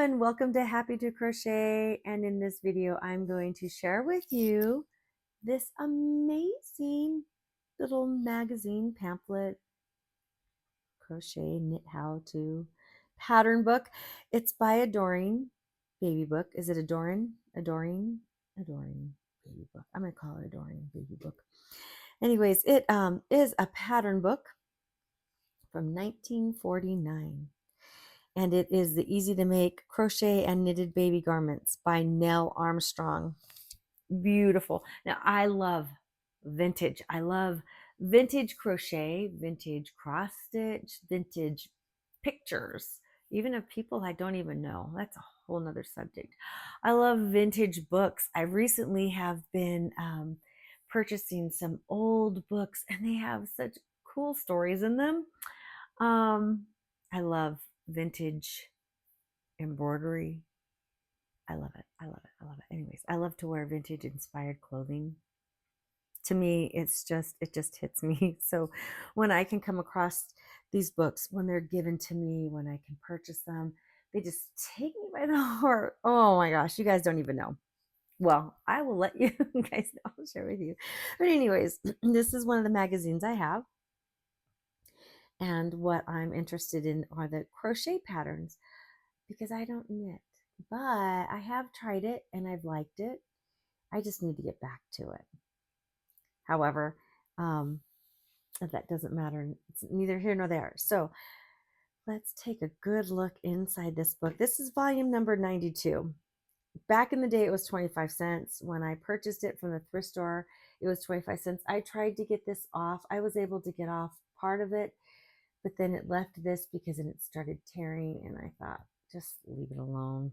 and welcome to Happy to Crochet. And in this video, I'm going to share with you this amazing little magazine pamphlet, crochet, knit how to pattern book. It's by A Doreen baby book. Is it A Doreen? A Doreen? A Doreen baby book. I'm going to call it A Doreen baby book. Anyways, it is a pattern book from 1949. And it is the Easy to Make Crochet and Knitted Baby Garments by Nell Armstrong. Beautiful. Now, I love vintage. I love vintage crochet, vintage cross stitch, vintage pictures, even of people I don't even know. That's a whole nother subject. I love vintage books. I recently have been purchasing some old books, and they have such cool stories in them. I love vintage embroidery. I love it. I love it. I love it. Anyways, I love to wear vintage inspired clothing. To me, it just hits me. So when I can come across these books, when they're given to me, when I can purchase them, they just take me by the heart. Oh my gosh, you guys don't even know. Well, I will let you guys know. I'll share with you. But anyways, this is one of the magazines I have. And what I'm interested in are the crochet patterns because I don't knit, but I have tried it and I've liked it. I just need to get back to it. However, that doesn't matter. It's neither here nor there. So let's take a good look inside this book. This is volume number 92. Back in the day, it was 25 cents. When I purchased it from the thrift store, it was 25 cents. I tried to get this off. I was able to get off part of it, but then it left this because then it started tearing, and I thought, just leave it alone.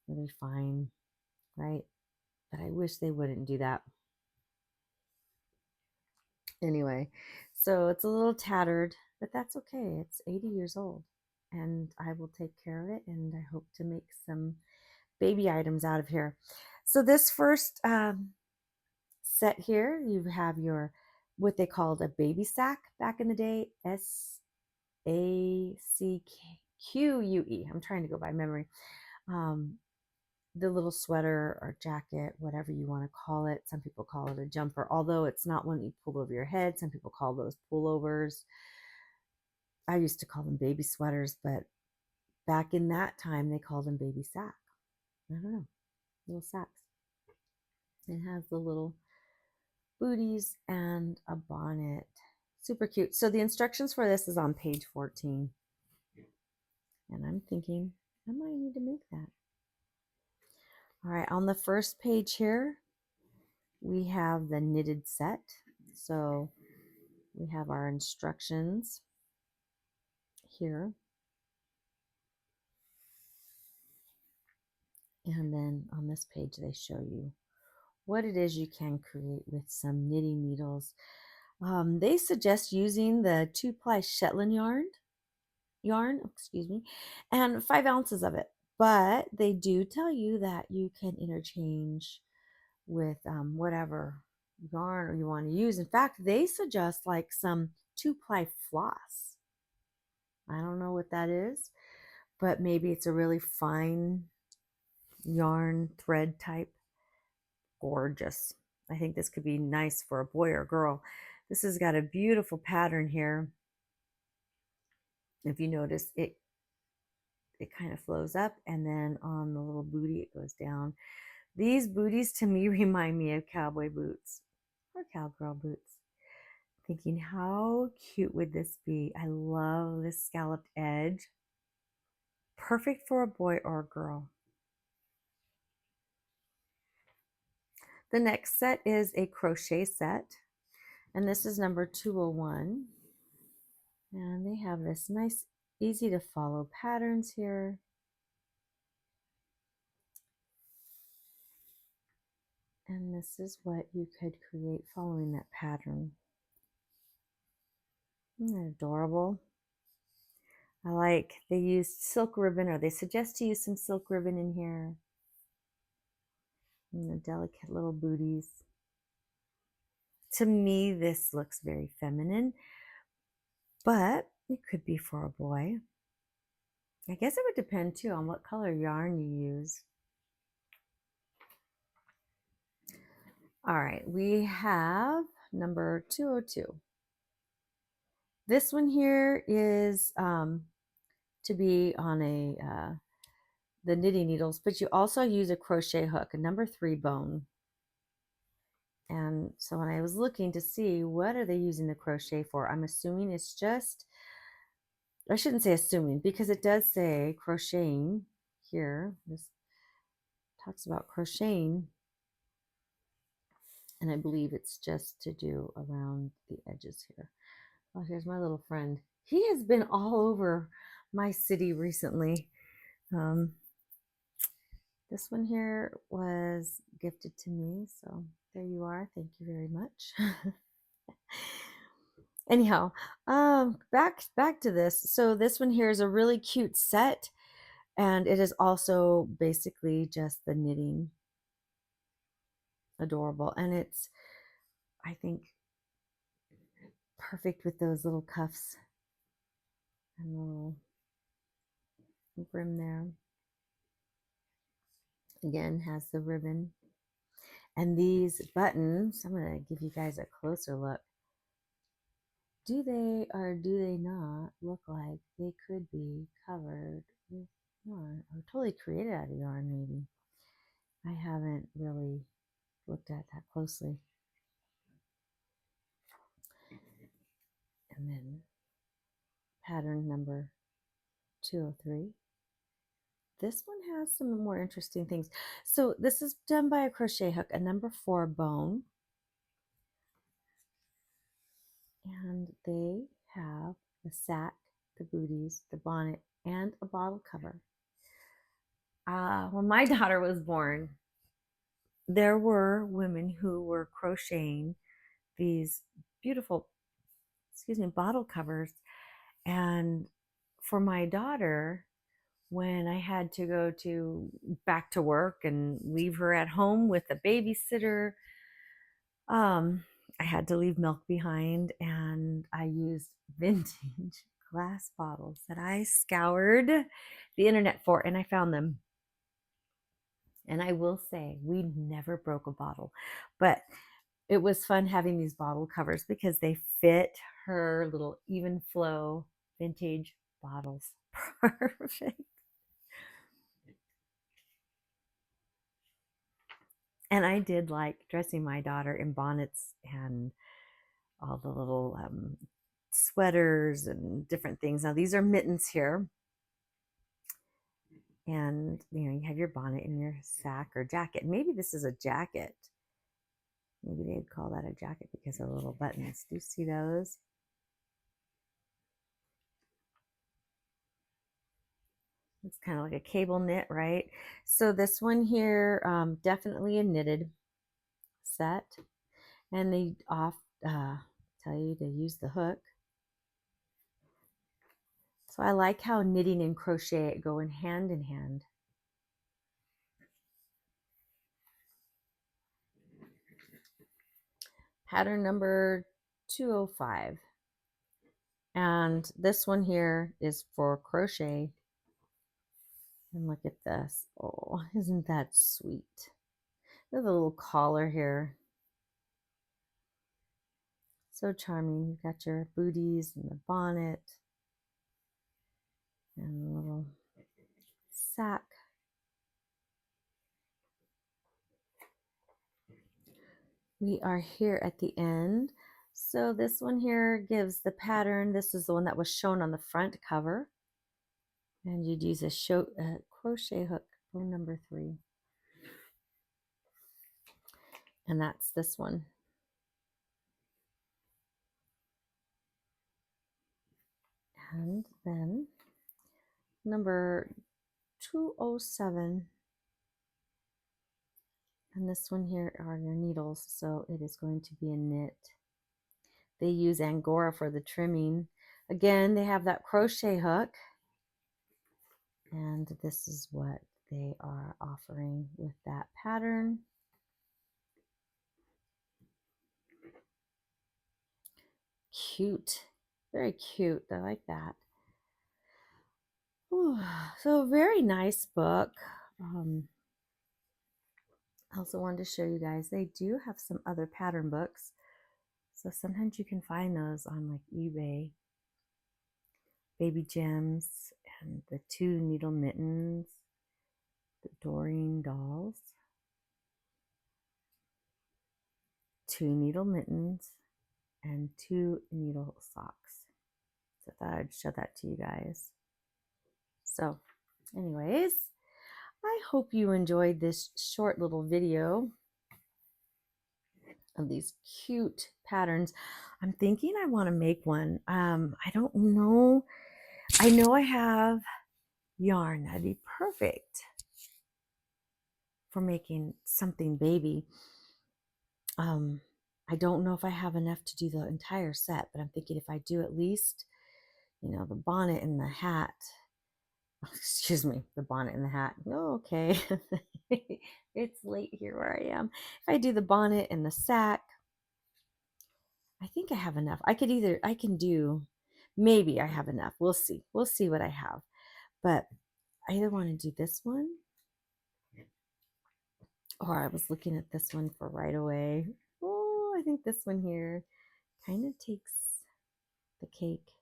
It'll be fine, right? But I wish they wouldn't do that. Anyway, so it's a little tattered, but that's okay. It's 80 years old, and I will take care of it, and I hope to make some baby items out of here. So this first set here, you have your what they called a baby sacque back in the day, SACQUE. I'm trying to go by memory. The little sweater or jacket, whatever you want to call it. Some people call it a jumper, although it's not one that you pull over your head. Some people call those pullovers. I used to call them baby sweaters, but back in that time, they called them baby sack. I don't know, little sacks. It has the little booties and a bonnet. Super cute. So the instructions for this is on page 14. And I'm thinking I might need to make that. All right, on the first page here, we have the knitted set. So we have our instructions here. And then on this page, they show you what it is you can create with some knitting needles. They suggest using the 2-ply Shetland yarn, and 5 ounces of it. But they do tell you that you can interchange with whatever yarn you want to use. In fact, they suggest like some 2-ply floss. I don't know what that is, but maybe it's a really fine yarn thread type. Gorgeous. I think this could be nice for a boy or girl. This has got a beautiful pattern here. If you notice, it kind of flows up, and then on the little booty it goes down. These booties to me remind me of cowboy boots or cowgirl boots. Thinking, how cute would this be? I love this scalloped edge. Perfect for a boy or a girl. The next set is a crochet set, and this is number 201. And they have this nice, easy to follow patterns here. And this is what you could create following that pattern. Isn't that adorable? I like they used silk ribbon, or they suggest to use some silk ribbon in here. And the delicate little booties. To me, this looks very feminine, but it could be for a boy. I guess it would depend too on what color yarn you use. All right, we have number 202. This one here is to be on the knitting needles, but you also use a crochet hook, a number 3 bone. And so when I was looking to see what are they using the crochet for, I'm assuming it's just, I shouldn't say assuming, because it does say crocheting here. This talks about crocheting, and I believe it's just to do around the edges here. Oh, here's my little friend. He has been all over my city recently. Um, this one here was gifted to me, so there you are. Thank you very much. Anyhow, back to this. So this one here is a really cute set, and it is also basically just the knitting. Adorable, and it's, I think, perfect with those little cuffs and the little brim there. Again, has the ribbon. And these buttons, I'm going to give you guys a closer look. Do they or do they not look like they could be covered with yarn or totally created out of yarn, maybe? I haven't really looked at that closely. And then pattern number 203. This one has some more interesting things. So this is done by a crochet hook, a number 4 bone. And they have the sacque, the booties, the bonnet, and a bottle cover. When my daughter was born, there were women who were crocheting these beautiful, bottle covers. And for my daughter, when I had to go back to work and leave her at home with a babysitter, um, I had to leave milk behind, and I used vintage glass bottles that I scoured the internet for, and I found them. And I will say, we never broke a bottle, but it was fun having these bottle covers because they fit her little even flow vintage bottles perfect. And I did like dressing my daughter in bonnets and all the little sweaters and different things. Now these are mittens here. And you have your bonnet and your sacque or jacket. Maybe this is a jacket. Maybe they'd call that a jacket because of the little buttons. Do you see those? It's kind of like a cable knit, right? So this one here, definitely a knitted set. And they tell you to use the hook. So I like how knitting and crochet go in hand. Pattern number 205. And this one here is for crochet. And look at this. Oh, isn't that sweet? Look at the little collar here. So charming. You've got your booties and the bonnet and the little sacque. We are here at the end. So this one here gives the pattern. This is the one that was shown on the front cover. And you'd use a crochet hook, row number 3. And that's this one. And then number 207. And this one here are your needles, so it is going to be a knit. They use Angora for the trimming. Again, they have that crochet hook. And this is what they are offering with that pattern. Cute. Very cute. I like that. Whew. So, a very nice book. I also wanted to show you guys, they do have some other pattern books. So sometimes you can find those on like eBay. Baby Gems and the 2 needle mittens, the Doreen dolls, 2 needle mittens, and 2 needle socks. So I thought I'd show that to you guys. So anyways, I hope you enjoyed this short little video of these cute patterns. I'm thinking I want to make one. I don't know. I know I have yarn that'd be perfect for making something baby. I don't know if I have enough to do the entire set, but I'm thinking if I do at least, the bonnet and the hat. Excuse me, the bonnet and the hat. Oh, okay. It's late here where I am. If I do the bonnet and the sacque, I think I have enough. I can do, maybe I have enough. We'll see. We'll see what I have. But I either want to do this one, or I was looking at this one for right away. Oh, I think this one here kind of takes the cake.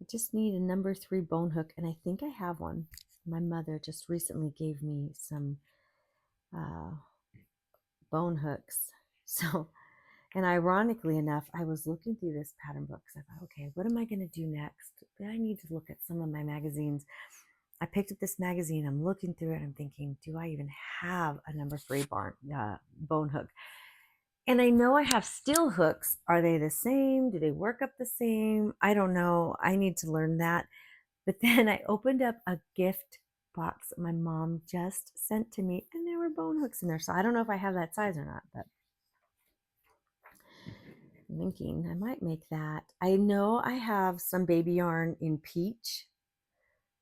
I just need a number 3 bone hook, and I think I have one. My mother just recently gave me some bone hooks. So, and ironically enough, I was looking through this pattern book because I thought, okay, what am I going to do next? I need to look at some of my magazines. I picked up this magazine. I'm looking through it. I'm thinking, do I even have a number 3 bone hook? And I know I have steel hooks. Are they the same? Do they work up the same? I don't know. I need to learn that. But then I opened up a gift box my mom just sent to me, and there were bone hooks in there. So I don't know if I have that size or not, but I'm thinking I might make that. I know I have some baby yarn in peach.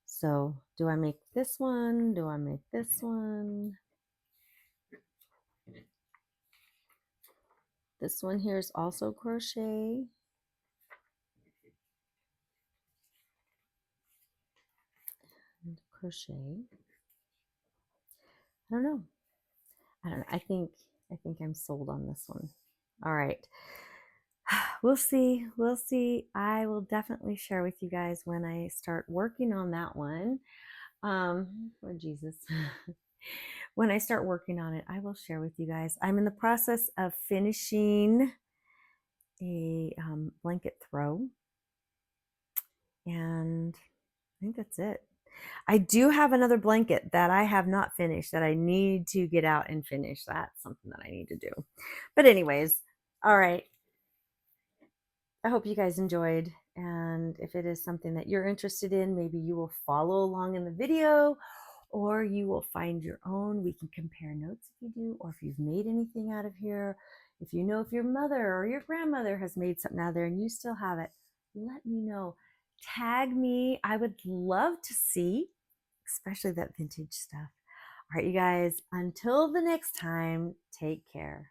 So do I make this one? Do I make this one? This one here is also crochet. And crochet. I don't know. I think I'm sold on this one. All right. We'll see. We'll see. I will definitely share with you guys when I start working on that one. Lord Jesus. When I start working on it, I will share with you guys. I'm in the process of finishing a blanket throw, and I think that's it. I do have another blanket that I have not finished that I need to get out and finish. That's something that I need to do. But anyways, all right. I hope you guys enjoyed. And if it is something that you're interested in, maybe you will follow along in the video, or you will find your own. We can compare notes if you do, or if you've made anything out of here. If you know if your mother or your grandmother has made something out of there and you still have it, let me know. Tag me. I would love to see, especially that vintage stuff. All right, you guys, until the next time, take care.